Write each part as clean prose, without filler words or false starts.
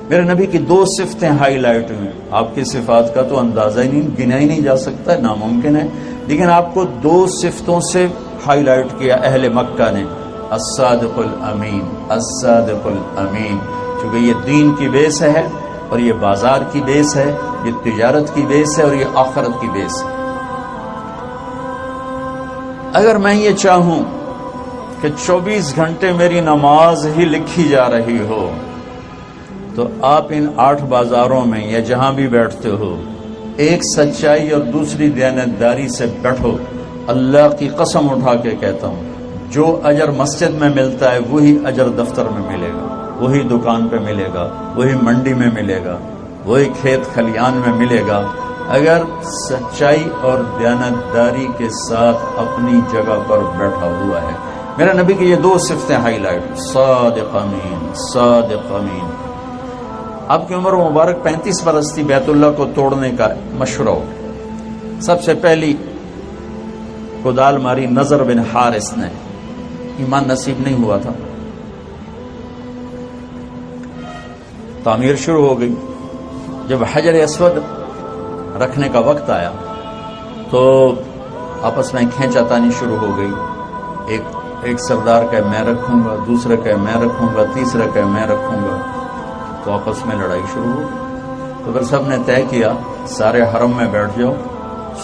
میرے نبی کی 2 صفتیں ہائی لائٹ ہوئی. آپ کی صفات کا تو اندازہ ہی نہیں، گنا ہی نہیں جا سکتا ہے، ناممکن ہے، لیکن آپ کو 2 صفتوں سے ہائی لائٹ کیا اہل مکہ نے. الصادق الامین، الصادق الامین، چونکہ یہ دین کی بیس ہے اور یہ بازار کی بیس ہے، یہ تجارت کی بیس ہے اور یہ آخرت کی بیس ہے. اگر میں یہ چاہوں کہ 24 گھنٹے میری نماز ہی لکھی جا رہی ہو تو آپ ان 8 بازاروں میں یا جہاں بھی بیٹھتے ہو ایک سچائی اور دوسری دیانتداری سے بیٹھو. اللہ کی قسم اٹھا کے کہتا ہوں، جو اجر مسجد میں ملتا ہے وہی اجر دفتر میں ملے گا، وہی دکان پہ ملے گا، وہی منڈی میں ملے گا، وہی کھیت کھلیان میں ملے گا، اگر سچائی اور دیانتداری کے ساتھ اپنی جگہ پر بیٹھا ہوا ہے. میرا نبی کی یہ 2 صفتیں ہائی لائٹ، صادق امین، صادق امین. آپ کی عمر مبارک 35 برس تھی بیت اللہ کو توڑنے کا مشورہ ہو. سب سے پہلی کدال ماری نضر بن حارث نے، ایمان نصیب نہیں ہوا تھا. تعمیر شروع ہو گئی. جب حجر اسود رکھنے کا وقت آیا تو آپس میں کھینچا تانی شروع ہو گئی. ایک سردار کہ میں رکھوں گا، دوسرا کہ میں رکھوں گا، تیسرا کہ میں رکھوں گا، تو آپس میں لڑائی شروع ہو. تو پھر سب نے طے کیا سارے حرم میں بیٹھ جاؤ،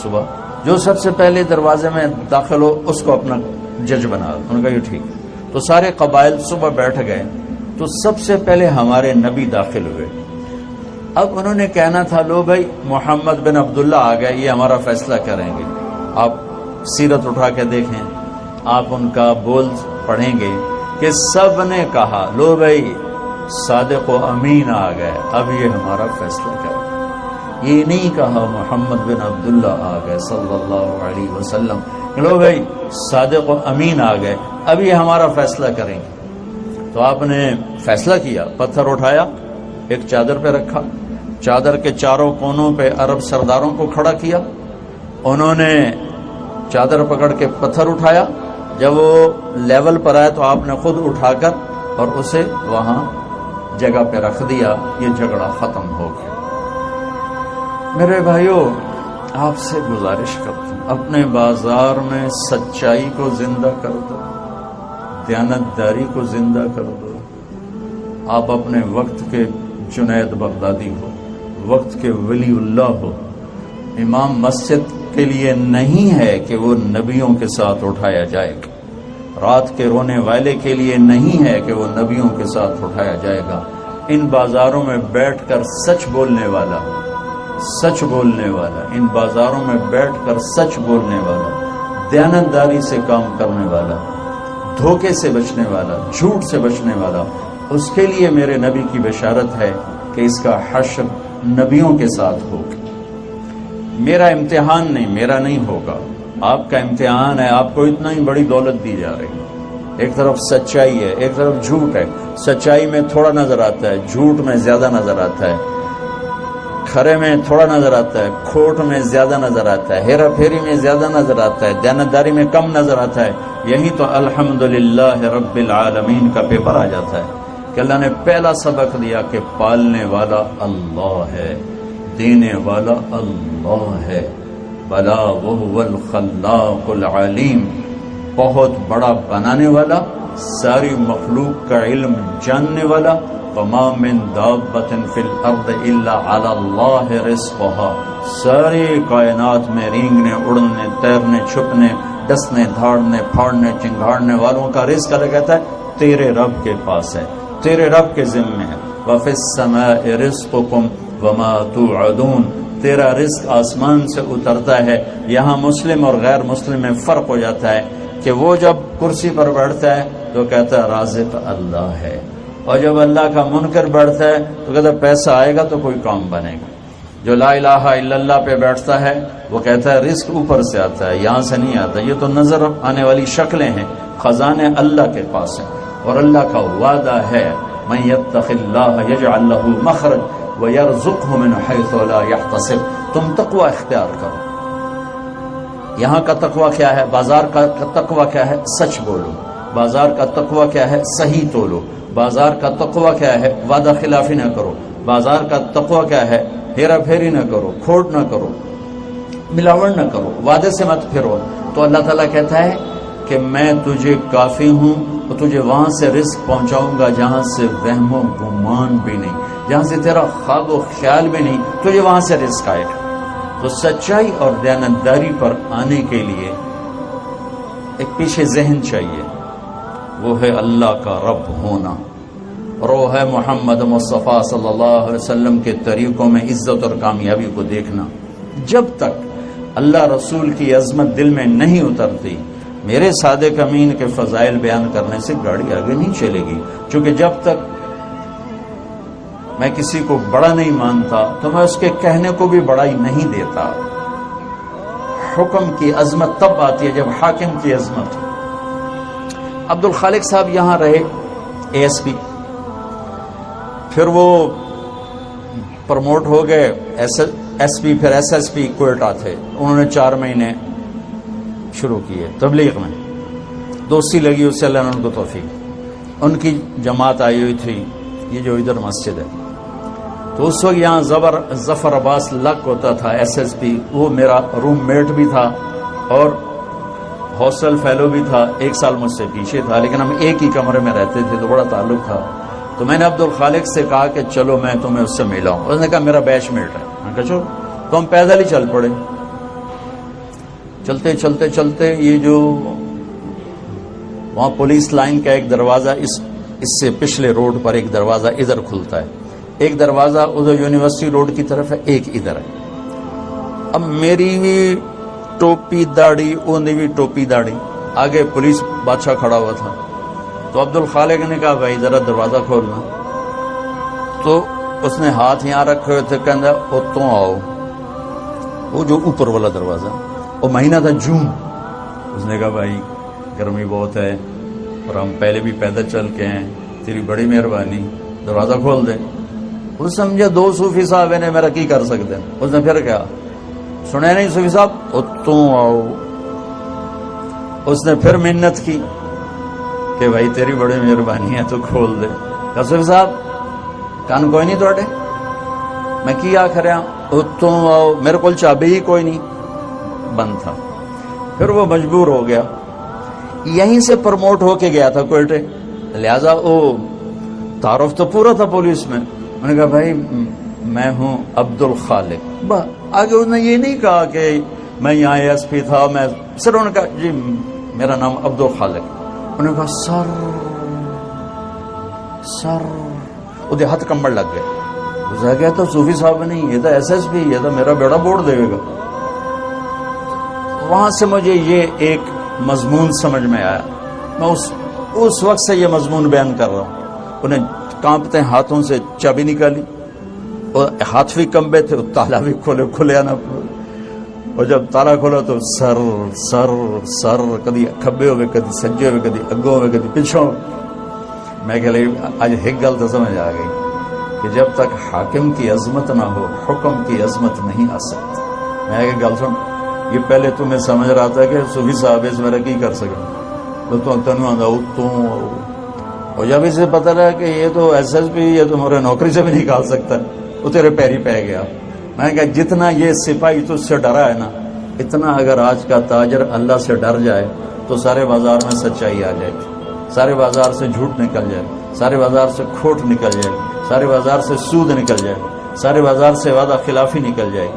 صبح جو سب سے پہلے دروازے میں داخل ہو اس کو اپنا جج بنا. انہوں نے کہا یہ ٹھیک. تو سارے قبائل صبح بیٹھ گئے تو سب سے پہلے ہمارے نبی داخل ہوئے. اب انہوں نے کہنا تھا لو بھائی محمد بن عبداللہ آ گئے، یہ ہمارا فیصلہ کریں گے. آپ سیرت اٹھا کے دیکھیں، آپ ان کا بول پڑھیں گے کہ سب نے کہا لو بھائی صادق و امین آ گئے، اب یہ ہمارا فیصلہ کریں. یہ نہیں کہا محمد بن عبداللہ آ گئے صلی اللہ علیہ وسلم، لو بھائی صادق و امین آ گئے، اب یہ ہمارا فیصلہ کریں گے. تو آپ نے فیصلہ کیا، پتھر اٹھایا، ایک چادر پہ رکھا، چادر کے چاروں کونوں پہ عرب سرداروں کو کھڑا کیا. انہوں نے چادر پکڑ کے پتھر اٹھایا، جب وہ لیول پر آئے تو آپ نے خود اٹھا کر اور اسے وہاں جگہ پہ رکھ دیا. یہ جھگڑا ختم ہو گیا. میرے بھائیو، آپ سے گزارش کرتا ہوں اپنے بازار میں سچائی کو زندہ کر دو، دیانتداری کو زندہ کر دو. آپ اپنے وقت کے جنید بغدادی ہو، وقت کے ولی اللہ ہو. امام مسجد کے لیے نہیں ہے کہ وہ نبیوں کے ساتھ اٹھایا جائے گا، رات کے رونے والے کے لیے نہیں ہے کہ وہ نبیوں کے ساتھ اٹھایا جائے گا. ان بازاروں میں بیٹھ کر سچ بولنے والا، سچ بولنے والا، ان بازاروں میں بیٹھ کر سچ بولنے والا، دیانتداری سے کام کرنے والا، دھوکے سے بچنے والا، جھوٹ سے بچنے والا، اس کے لیے میرے نبی کی بشارت ہے کہ اس کا حشر نبیوں کے ساتھ ہوگا. میرا امتحان نہیں، میرا نہیں ہوگا، آپ کا امتحان ہے. آپ کو اتنا ہی بڑی دولت دی جا رہی ہے، ایک طرف سچائی ہے، ایک طرف جھوٹ ہے. سچائی میں تھوڑا نظر آتا ہے، جھوٹ میں زیادہ نظر آتا ہے، کھرے میں تھوڑا نظر آتا ہے، کھوٹ میں زیادہ نظر آتا ہے، ہیرا پھیری میں زیادہ نظر آتا ہے، دیانتداری میں کم نظر آتا ہے. یہی تو الحمدللہ رب العالمین کا پیپر آ جاتا ہے کہ اللہ نے پہلا سبق دیا کہ پالنے والا اللہ ہے، دینے والا اللہ ہے. بلا وہو الخلاق العلیم، بہت بڑا بنانے والا، ساری مخلوق کا علم جاننے والا. وما من دابۃ فی الارض الا علی اللہ رزقها، ساری کائنات میں رینگنے، اڑنے، تیرنے، چھپنے، ڈسنے، دھاڑنے، پھاڑنے، چنگھاڑنے والوں کا رزق اللہ کہتا ہے تیرے رب کے پاس ہے، تیرے رب کے ذمے ہے. وفی السماء رزقکم وما توعدون، تیرا رزق آسمان سے اترتا ہے. یہاں مسلم اور غیر مسلم میں فرق ہو جاتا ہے کہ وہ جب کرسی پر بیٹھتا ہے تو کہتا ہے رازق اللہ ہے، اور جب اللہ کا منکر بیٹھتا ہے تو کہتا ہے پیسہ آئے گا تو کوئی کام بنے گا. جو لا الہ الا اللہ پہ بیٹھتا ہے وہ کہتا ہے رزق اوپر سے آتا ہے، یہاں سے نہیں آتا. یہ تو نظر آنے والی شکلیں ہیں، خزانے اللہ کے پاس ہیں. اور اللہ کا وعدہ ہے من یتق اللہ یجعل لہ مخرج ویرزقہ من حیث لا یحتسب. تم تقوی اختیار کرو. یہاں کا تقوی کیا ہے؟ بازار کا تقوی کیا ہے؟ سچ بولو، بازار کا تقوی کیا ہے؟ صحیح تولو. بازار کا تقوی کیا ہے؟ وعدہ خلافی نہ کرو. بازار کا تقوی کیا ہے؟ ہیرا پھیری نہ کرو، کھوٹ نہ کرو، ملاوٹ نہ کرو، وعدے سے مت پھرو. تو اللہ تعالیٰ کہتا ہے کہ میں تجھے کافی ہوں اور تجھے وہاں سے رزق پہنچاؤں گا جہاں سے وہم و گمان بھی نہیں، جہاں سے تیرا خواب و خیال بھی نہیں، تجھے وہاں سے رزق آئے گا. تو سچائی اور دیانتداری پر آنے کے لیے ایک پیچھے ذہن چاہیے، وہ ہے اللہ کا رب ہونا، اور وہ ہے محمد مصطفیٰ صلی اللہ علیہ وسلم کے طریقوں میں عزت اور کامیابی کو دیکھنا. جب تک اللہ رسول کی عظمت دل میں نہیں اترتی، میرے صادق امین کے فضائل بیان کرنے سے گاڑی آگے نہیں چلے گی. چونکہ جب تک میں کسی کو بڑا نہیں مانتا تو میں اس کے کہنے کو بھی بڑا ہی نہیں دیتا. حکم کی عظمت تب آتی ہے جب حاکم کی عظمت ہو. عبد الخالق صاحب یہاں رہے ASP، پھر وہ پروموٹ ہو گئے SP، پھر SSP کوئٹہ تھے. انہوں نے 4 مہینے شروع کیے تبلیغ میں، دوستی لگی اس سے، اللہ نے ان کو توفیق. ان کی جماعت آئی ہوئی تھی یہ جو ادھر مسجد ہے، تو اس وقت یہاں ظفر عباس لک ہوتا تھا SSP، وہ میرا روم میٹ بھی تھا اور ہاسٹل فیلو بھی تھا. 1 سال مجھ سے پیچھے تھا، لیکن ہم ایک ہی کمرے میں رہتے تھے تو بڑا تعلق تھا. تو میں نے عبد الخالق سے کہا کہ چلو میں تمہیں اس سے ملاؤں. اس نے کہا میرا بیچ میٹ ہے. میں نے کہا چلو. تو ہم پیدل ہی چل پڑے. چلتے چلتے چلتے یہ جو وہاں پولیس لائن کا ایک دروازہ اس سے پچھلے روڈ پر ایک دروازہ ادھر کھلتا ہے، ایک دروازہ ادھر یونیورسٹی روڈ کی طرف ہے، ایک ادھر ہے. اب میری بھی ٹوپی داڑھی، اونی بھی ٹوپی داڑھی، آگے پولیس بادشاہ کھڑا ہوا تھا. تو عبد الخالق نے کہا بھائی ذرا دروازہ کھولنا. تو اس نے ہاتھ یہاں رکھے ہوئے تھے، کہنا اتوں آؤ، وہ جو اوپر والا دروازہ. وہ مہینہ تھا جون. اس نے کہا بھائی گرمی بہت ہے اور ہم پہلے بھی پیدل چل کے ہیں، تیری بڑی مہربانی، دروازہ کھول دے. اس سمجھے 2 صوفی صاحب نے میرا کی کر سکتے. اس نے پھر کہا سنے نہیں صوفی صاحب اتوں آؤ. اس نے پھر منت کی کہ بھائی تیری بڑی مہربانی ہے تو کھول دے. کہا صوفی صاحب کان کوئی نہیں توڑے، میں کیا کریا اتوں آؤ، میرے کو چابی ہی کوئی نہیں، بند تھا. پھر وہ مجبور ہو گیا. یہیں سے پروموٹ ہو کے گیا تھا کوئٹے، لہذا وہ تعارف تو پورا تھا پولیس میں. میں نے کہا بھائی میں ہوں عبد الخالق. آگے انہوں نے یہ نہیں کہا کہ میں یہاں ASP تھا، میں صرف انہوں نے کہا جی میرا نام عبد الخالق. انہوں نے کہا سر وہ ہاتھ کمبل لگ گئے. اسے کہا تو صوفی صاحب نہیں، یہ تو SSP، یہ تو میرا بیڑا بوڑ دے گا. وہاں سے مجھے یہ ایک مضمون سمجھ میں آیا. میں اس وقت سے یہ مضمون بیان کر رہا ہوں. انہیں کانپتے ہاتھوں سے چابی نکالی اور ہاتھ بھی کمبے تھے، تالا بھی کھلے آنا. اور جب تالا کھولا تو سر سر سر، کدی کھبے ہوئے، کدی سجے ہوئے، کدی اگوں ہوئے، کدی پچھوں. میں کہ آج ایک گل تو سمجھ آ گئی کہ جب تک حاکم کی عظمت نہ ہو حکم کی عظمت نہیں آ سکتی. میں کہ گل سن، یہ پہلے تمہیں سمجھ رہا تھا کہ صوفی صاحب اس میرا کی کر سکے، تو تنوع تو اور جب اسے پتہ رہا کہ یہ تو SSP، یہ تو میرے نوکری سے بھی نکال سکتا ہے، وہ تیرے پیری پہ گیا. میں نے کہا جتنا یہ سپاہی تجھ سے ڈرا ہے نا، اتنا اگر آج کا تاجر اللہ سے ڈر جائے تو سارے بازار میں سچائی آ جائے گی، سارے بازار سے جھوٹ نکل جائے، سارے بازار سے کھوٹ نکل جائے، سارے بازار سے سود نکل جائے، سارے بازار سے وعدہ خلافی نکل جائے.